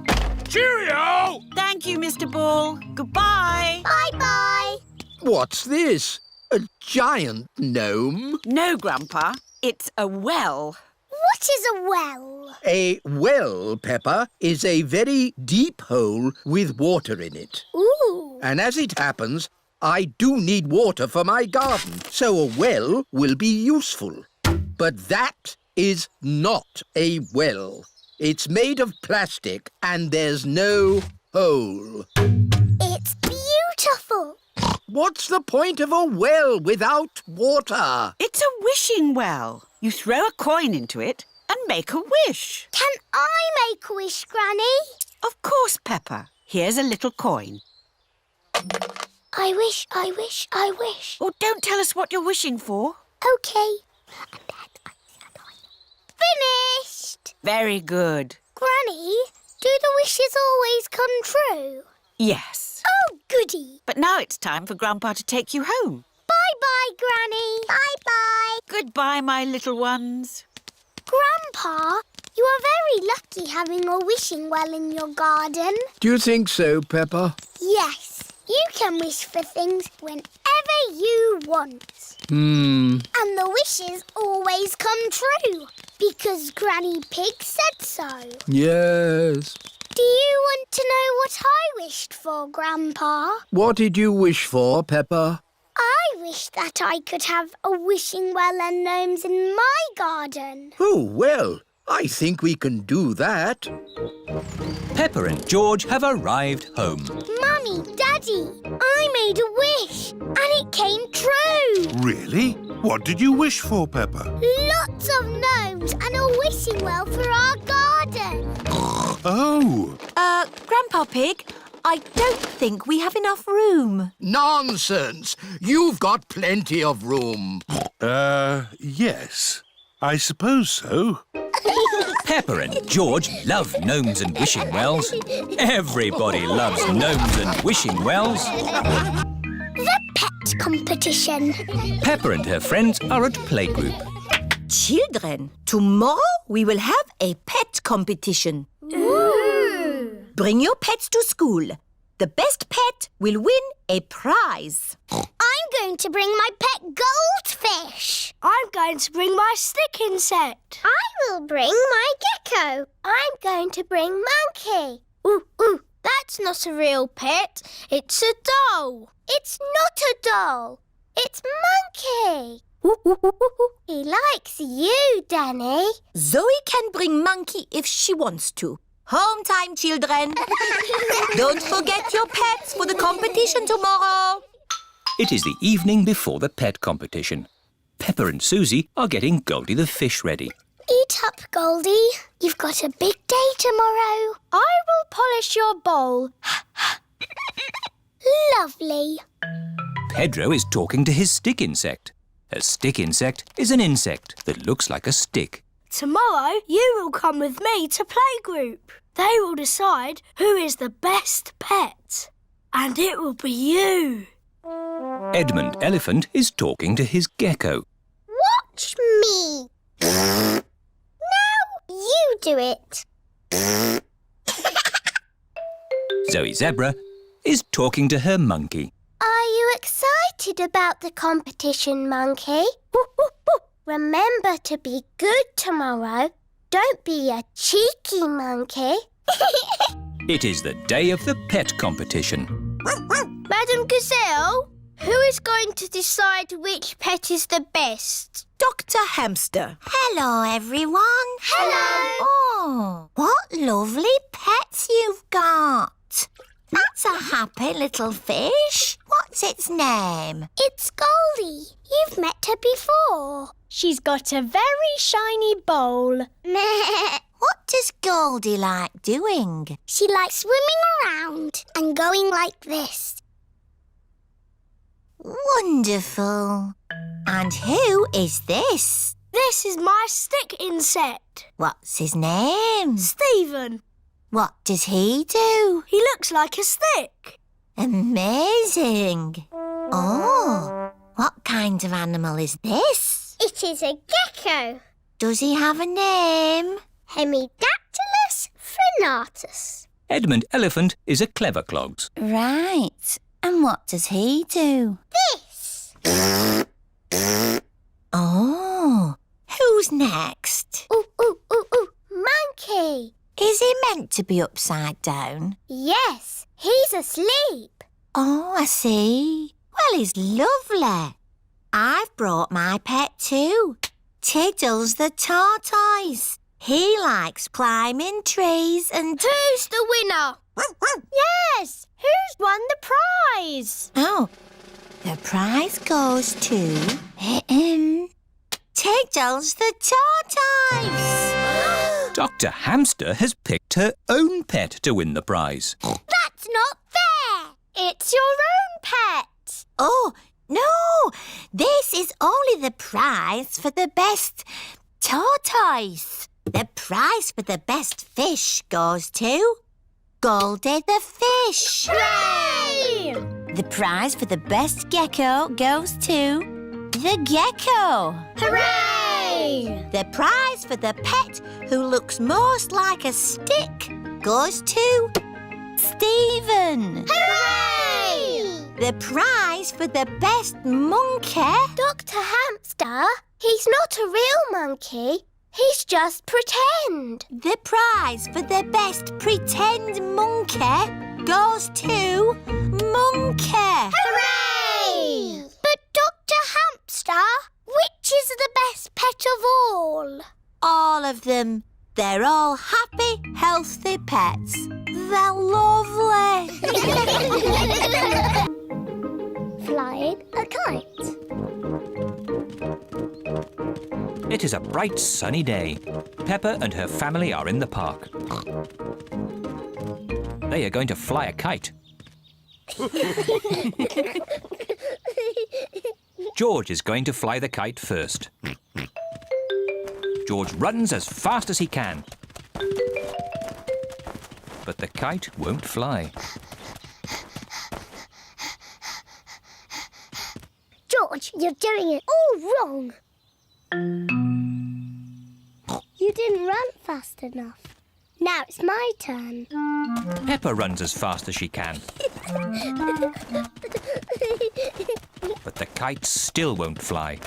Cheerio! Thank you, Mr. Bull. Goodbye. Bye-bye. What's this? A giant gnome? No, Grandpa. It's a well. What is a well? A well, Peppa, is a very deep hole with water in it. Ooh. And as it happens, I do need water for my garden, so a well will be useful. But that is not a well. It's made of plastic and there's no hole. It's beautiful. What's the point of a well without water? It's a wishing well. You throw a coin into it and make a wish. Can I make a wish, Granny? Of course, Peppa. Here's a little coin. I wish, I wish, I wish. Oh, don't tell us what you're wishing for. OK. Finished! Very good. Granny, do the wishes always come true? Yes. Oh, goody. But now it's time for Grandpa to take you home. Bye-bye, Granny. Bye-bye. Goodbye, my little ones. Grandpa, you are very lucky having a wishing well in your garden. Do you think so, Peppa? Yes. You can wish for things whenever you want. Hmm. And the wishes always come true, because Granny Pig said so. Yes. Do you want to know what I wished for, Grandpa? What did you wish for, Peppa? I wish that I could have a wishing well and gnomes in my garden. Oh, well, I think we can do that. Peppa and George have arrived home. Mummy, Daddy, I made a wish and it came true. Really? What did you wish for, Peppa? Lots of gnomes and a wishing well for our garden. Oh! Grandpa Pig, I don't think we have enough room. Nonsense! You've got plenty of room. Yes. I suppose so. Peppa and George love gnomes and wishing wells. Everybody loves gnomes and wishing wells. The pet competition. Peppa and her friends are at playgroup. Children, tomorrow we will have a pet competition. Ooh. Bring your pets to school. The best pet will win a prize. I'm going to bring my pet goldfish. I'm going to bring my stick insect. I will bring my gecko. I'm going to bring Monkey. Ooh, that's not a real pet. It's a doll. It's not a doll. It's Monkey. He likes you, Danny. Zoe can bring Monkey if she wants to. Home time, children. Don't forget your pets for the competition tomorrow. It is the evening before the pet competition. Peppa and Susie are getting Goldie the fish ready. Eat up, Goldie. You've got a big day tomorrow. I will polish your bowl. Lovely. Pedro is talking to his stick insect. A stick insect is an insect that looks like a stick. Tomorrow you will come with me to playgroup. They will decide who is the best pet. And it will be you. Edmund Elephant is talking to his gecko. Watch me. Now you do it. Zoe Zebra is talking to her monkey. Are you excited about the competition, Monkey? Remember to be good tomorrow. Don't be a cheeky monkey. It is the day of the pet competition. Madam Gazelle, who is going to decide which pet is the best? Dr. Hamster. Hello, everyone. Hello. Oh, what lovely pets you've got. That's a happy little fish. What's its name? It's Goldie. You've met her before. She's got a very shiny bowl. What does Goldie like doing? She likes swimming around and going like this. Wonderful. And who is this? This is my stick insect. What's his name? Stephen. What does he do? He looks like a stick. Amazing. Oh, what kind of animal is this? It is a gecko. Does he have a name? Hemidactylus frenatus. Edmund Elephant is a clever clogs. Right. And what does he do? This. Oh, who's next? Ooh, Monkey. Is he meant to be upside down? Yes, he's asleep. Oh, I see. Well, he's lovely. I've brought my pet too. Tiddles the tortoise. He likes climbing trees and... Who's the winner? Yes, who's won the prize? Oh, the prize goes to... Tiddles the tortoise. Dr. Hamster has picked her own pet to win the prize. That's not fair. It's your own pet. Oh, no. This is only the prize for the best tortoise. The prize for the best fish goes to Goldie the fish. Hooray! The prize for the best gecko goes to the gecko. Hooray! The prize for the pet who looks most like a stick goes to Stephen. Hooray! The prize for the best monkey... Dr. Hamster, he's not a real monkey. He's just pretend. The prize for the best pretend monkey goes to Monkey. Hooray! But Dr. Hamster, which is the best pet of all? All of them. They're all happy, healthy pets. They're lovely. Flying a kite. It is a bright sunny day. Peppa and her family are in the park. They are going to fly a kite. George is going to fly the kite first. George runs as fast as he can. But the kite won't fly. George, you're doing it all wrong. You didn't run fast enough. Now it's my turn. Peppa runs as fast as she can. But the kite still won't fly.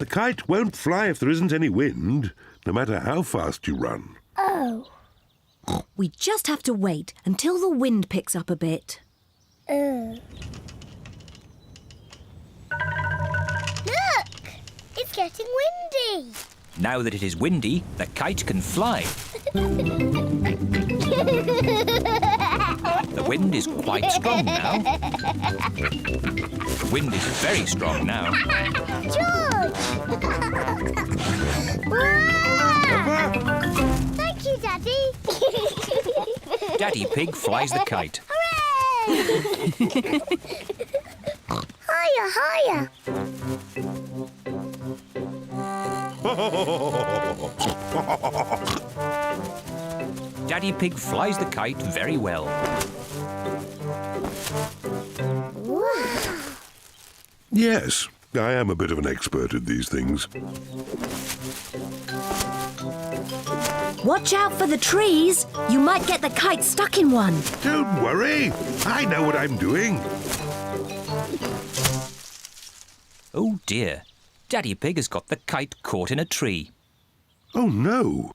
The kite won't fly if there isn't any wind, no matter how fast you run. Oh. We just have to wait until the wind picks up a bit. Look! It's getting windy. Now that it is windy, the kite can fly. The wind is quite strong now. The wind is very strong now. George! Wow! Thank you, Daddy. Daddy Pig flies the kite. Hooray! Higher, higher. Daddy Pig flies the kite very well. Wow. Yes, I am a bit of an expert at these things. Watch out for the trees. You might get the kite stuck in one. Don't worry. I know what I'm doing. Oh dear. Daddy Pig has got the kite caught in a tree. Oh, no.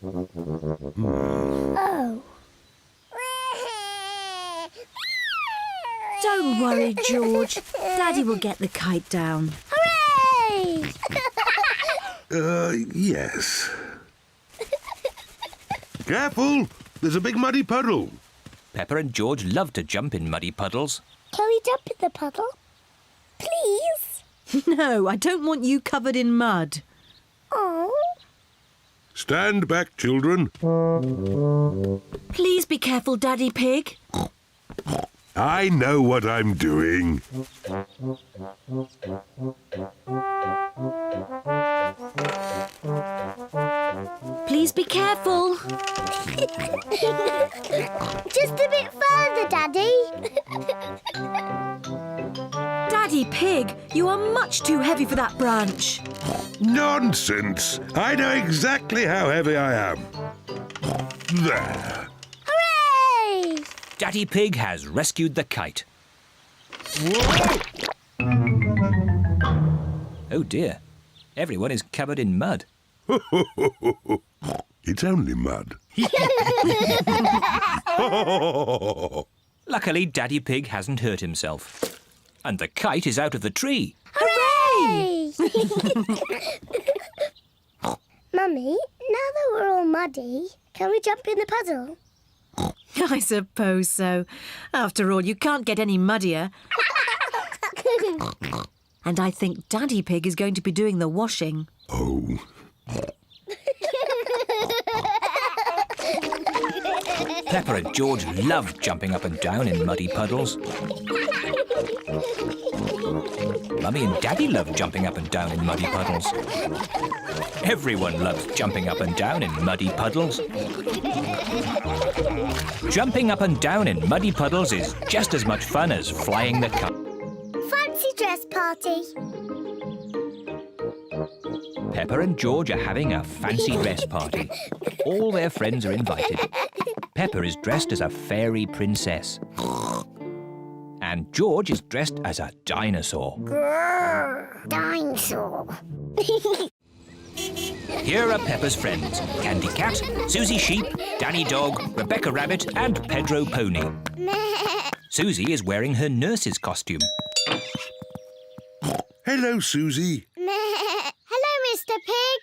Oh. Don't worry, George. Daddy will get the kite down. Hooray! Yes. Careful! There's a big muddy puddle. Peppa and George love to jump in muddy puddles. Can we jump in the puddle? Please? No, I don't want you covered in mud. Oh. Stand back, children. Please be careful, Daddy Pig. I know what I'm doing. Please be careful. Just a bit further, Daddy. Daddy Pig, you are much too heavy for that branch. Nonsense! I know exactly how heavy I am. There. Hooray! Daddy Pig has rescued the kite. Whoa! Oh dear. Everyone is covered in mud. It's only mud. Luckily, Daddy Pig hasn't hurt himself. And the kite is out of the tree. Hooray! Mummy, now that we're all muddy, can we jump in the puddle? I suppose so. After all, you can't get any muddier. And I think Daddy Pig is going to be doing the washing. Oh. Peppa and George love jumping up and down in muddy puddles. Mummy and Daddy love jumping up and down in muddy puddles. Everyone loves jumping up and down in muddy puddles. Jumping up and down in muddy puddles is just as much fun as flying the kite. Fancy dress party. Peppa and George are having a fancy dress party. All their friends are invited. Peppa is dressed as a fairy princess. And George is dressed as a dinosaur. Grrr, dinosaur. Here are Peppa's friends: Candy Cat, Susie Sheep, Danny Dog, Rebecca Rabbit and Pedro Pony. Susie is wearing her nurse's costume. Hello, Susie. Hello, Mr. Pig.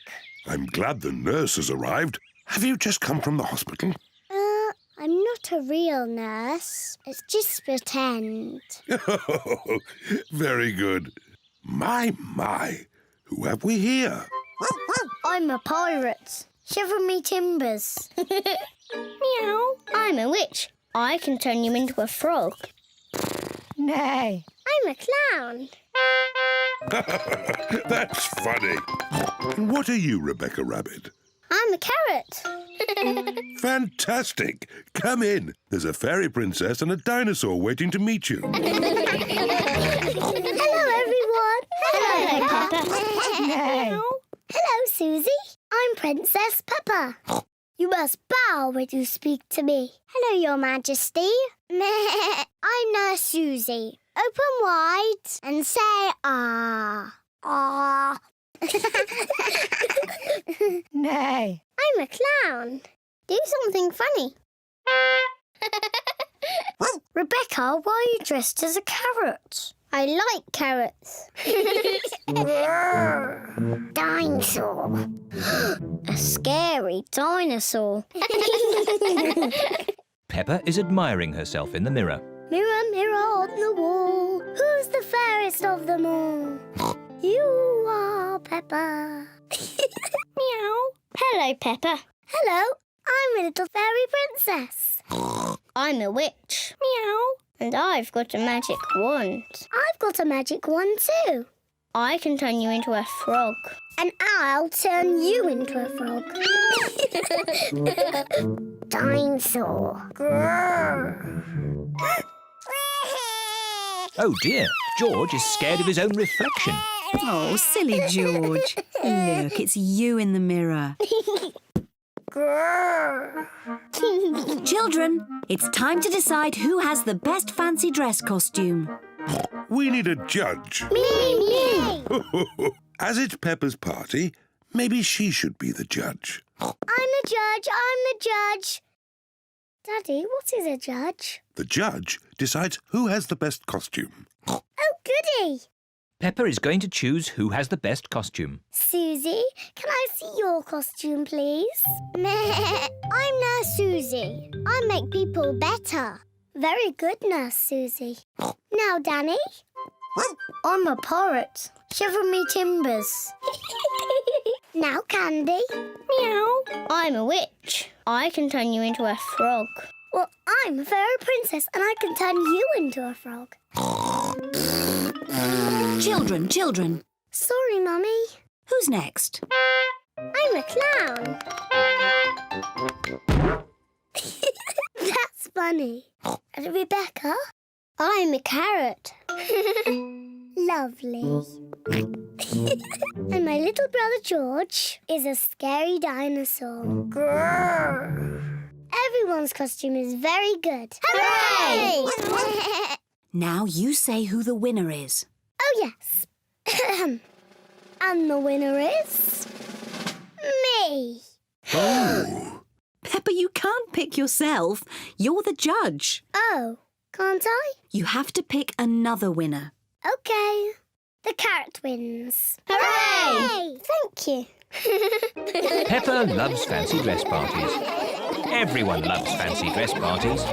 I'm glad the nurse has arrived. Have you just come from the hospital? I'm not a real nurse. It's just pretend. Oh, very good. My. Who have we here? I'm a pirate. Shiver me timbers. Meow. I'm a witch. I can turn you into a frog. Nay. I'm a clown. That's funny. And what are you, Rebecca Rabbit? I'm a carrot. Fantastic. Come in. There's a fairy princess and a dinosaur waiting to meet you. Hello, everyone. Hello, Peppa. Nay. Hello, Susie. I'm Princess Peppa. You must bow when you speak to me. Hello, Your Majesty. I'm Nurse Susie. Open wide and say ah. Ah. Nay. I'm a clown. Do something funny. Rebecca, why are you dressed as a carrot? I like carrots. Dinosaur. A scary dinosaur. Peppa is admiring herself in the mirror. Mirror, mirror on the wall, who's the fairest of them all? You are Peppa. Meow. Hello, Peppa. Hello, I'm a little fairy princess. I'm a witch. Meow. And I've got a magic wand. I've got a magic wand too. I can turn you into a frog. And I'll turn you into a frog. Dinosaur. Oh dear, George is scared of his own reflection. Oh, silly George. Look, it's you in the mirror. Children, it's time to decide who has the best fancy dress costume. We need a judge. Me. As it's Peppa's party, maybe she should be the judge. I'm the judge. Daddy, what is a judge? The judge decides who has the best costume. Oh, goody. Peppa is going to choose who has the best costume. Susie, can I see your costume, please? I'm Nurse Susie. I make people better. Very good, Nurse Susie. Now, Danny. I'm a pirate. Shiver me timbers. Now, Candy. Meow. I'm a witch. I can turn you into a frog. Well, I'm a fairy princess and I can turn you into a frog. Children. Sorry, Mummy. Who's next? I'm a clown. That's funny. And Rebecca? I'm a carrot. Lovely. And my little brother George is a scary dinosaur. Everyone's costume is very good. Hooray! Now you say who the winner is. Oh, yes. And the winner is... me. Oh. Peppa, you can't pick yourself. You're the judge. Oh, can't I? You have to pick another winner. OK. The carrot wins. Hooray! Thank you. Peppa loves fancy dress parties. Everyone loves fancy dress parties.